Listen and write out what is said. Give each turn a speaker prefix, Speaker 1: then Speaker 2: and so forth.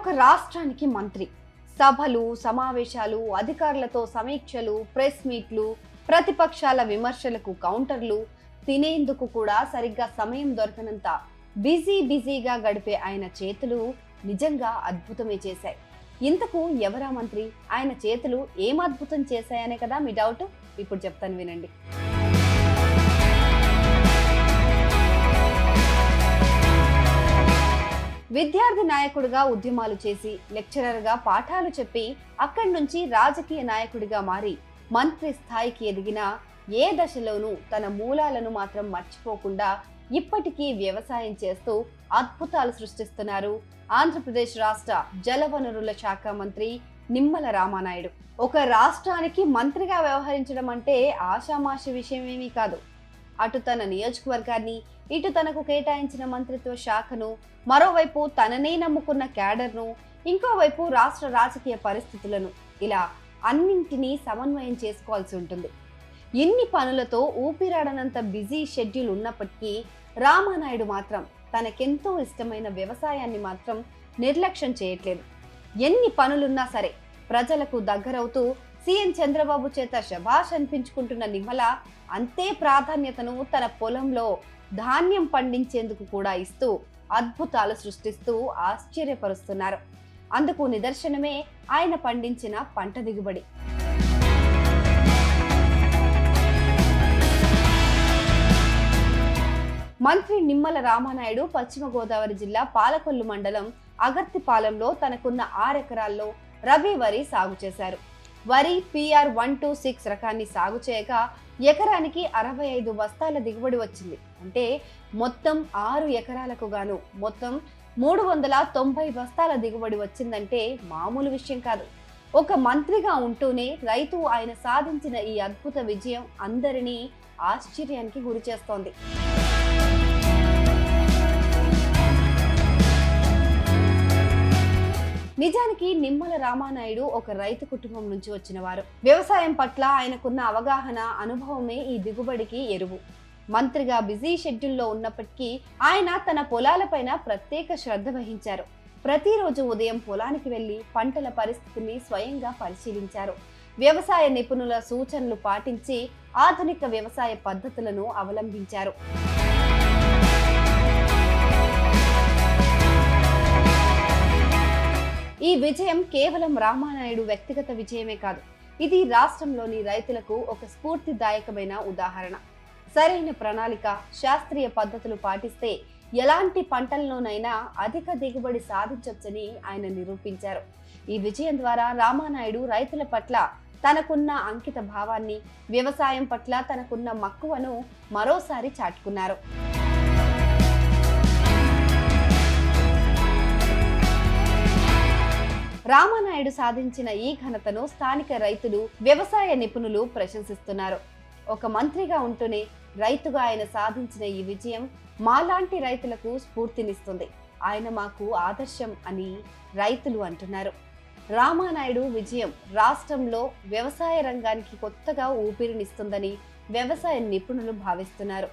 Speaker 1: ఒక రాష్ట్రానికి మంత్రి సభలు, సమావేశాలు, అధికారులతో సమీక్షలు, ప్రెస్ మీట్లు, ప్రతిపక్షాల విమర్శలకు కౌంటర్లు, తినేందుకు కూడా సరిగ్గా సమయం దొరకనంత బిజీగా గడిపే ఆయన చేతులు నిజంగా అద్భుతమే చేశాయి. ఇంతకు ఎవరా మంత్రి? ఆయన చేతులు ఏం అద్భుతం చేశాయనే కదా మీ డౌట్? ఇప్పుడు చెప్తాను వినండి. విద్యార్థి నాయకుడిగా ఉద్యమాలు చేసి, లెక్చరర్గా పాఠాలు చెప్పి, అక్కడి నుంచి రాజకీయ నాయకుడిగా మారి మంత్రి స్థాయికి ఎదిగిన ఏ దశలోనూ తన మూలాలను మాత్రం మర్చిపోకుండా ఇప్పటికీ వ్యవసాయం చేస్తూ అద్భుతాలు సృష్టిస్తున్నారు ఆంధ్రప్రదేశ్ రాష్ట్ర జలవనరుల శాఖ మంత్రి నిమ్మల రామానాయుడు. ఒక రాష్ట్రానికి మంత్రిగా వ్యవహరించడం అంటే ఆషామాషి విషయమేమీ కాదు. అటు తన నియోజకవర్గాన్ని, ఇటు తనకు కేటాయించిన మంత్రిత్వ శాఖను, మరోవైపు తననే నమ్ముకున్న క్యాడర్ను, ఇంకోవైపు రాష్ట్ర రాజకీయ పరిస్థితులను, ఇలా అన్నింటినీ సమన్వయం చేసుకోవాల్సి ఉంటుంది. ఇన్ని పనులతో ఊపిరాడనంత బిజీ షెడ్యూల్ ఉన్నప్పటికీ రామానాయుడు మాత్రం తనకెంతో ఇష్టమైన వ్యవసాయాన్ని మాత్రం నిర్లక్ష్యం చేయట్లేదు. ఎన్ని పనులున్నా సరే ప్రజలకు దగ్గరవుతూ సీఎం చంద్రబాబు చేత శభాష్ అనిపించుకుంటున్న నిమ్మల అంతే ప్రాధాన్యతను తన పొలంలో ధాన్యం పండించేందుకు కూడా ఇస్తూ అద్భుతాలు సృష్టిస్తూ ఆశ్చర్యపరుస్తున్నారు. అందుకు నిదర్శనమే ఆయన పండించిన పంట దిగుబడి. మంత్రి నిమ్మల రామానాయుడు పశ్చిమ గోదావరి జిల్లా పాలకొల్లు మండలం అగర్తిపాలెంలో తనకున్న 6 ఎకరాల్లో రబీ వరి సాగు చేశారు. వరి PR 126 రకాన్ని సాగు చేయక ఎకరానికి 65 బస్తాల దిగుబడి వచ్చింది. అంటే మొత్తం 6 ఎకరాలకు గాను మొత్తం 390 బస్తాల దిగుబడి వచ్చిందంటే మామూలు విషయం కాదు. ఒక మంత్రిగా ఉంటూనే రైతు ఆయన సాధించిన ఈ అద్భుత విజయం అందరినీ ఆశ్చర్యానికి గురి చేస్తోంది. నిజానికి నిమ్మల రామానాయుడు ఒక రైతు కుటుంబం నుంచి వచ్చినవారు. వ్యవసాయం పట్ల ఆయనకున్న అవగాహన, అనుభవమే ఈ దిగుబడికి ఎరువు. మంత్రిగా బిజీ షెడ్యూల్లో ఉన్నప్పటికీ ఆయన తన పొలాలపైన ప్రత్యేక శ్రద్ధ వహించారు. ప్రతిరోజు ఉదయం పొలానికి వెళ్లి పంటల పరిస్థితిని స్వయంగా పరిశీలించారు. వ్యవసాయ నిపుణుల సూచనలు పాటించి ఆధునిక వ్యవసాయ పద్ధతులను అవలంబించారు. ఈ విజయం కేవలం రామానాయుడు వ్యక్తిగత విజయమే కాదు, ఇది రాష్ట్రంలోని రైతులకు ఒక స్ఫూర్తిదాయకమైన ఉదాహరణ. సరైన ప్రణాళిక, శాస్త్రీయ పద్ధతులు పాటిస్తే ఎలాంటి పంటల్లోనైనా అధిక దిగుబడి సాధించొచ్చని ఆయన నిరూపించారు. ఈ విజయం ద్వారా రామానాయుడు రైతుల పట్ల తనకున్న అంకిత భావాన్ని, వ్యవసాయం పట్ల తనకున్న మక్కువను మరోసారి చాటుకున్నారు. రామానాయుడు సాధించిన ఈ ఘనతను స్థానిక రైతులు, వ్యవసాయ నిపుణులు ప్రశంసిస్తున్నారు. ఒక మంత్రిగా ఉంటూనే రైతుగా ఆయన సాధించిన ఈ విజయం మాలాంటి రైతులకు స్ఫూర్తినిస్తుంది. ఆయన మాకు ఆదర్శం అని రైతులు అంటున్నారు. రామానాయుడు విజయం రాష్ట్రంలో వ్యవసాయ రంగానికి కొత్తగా ఊపిరినిస్తుందని వ్యవసాయ నిపుణులు భావిస్తున్నారు.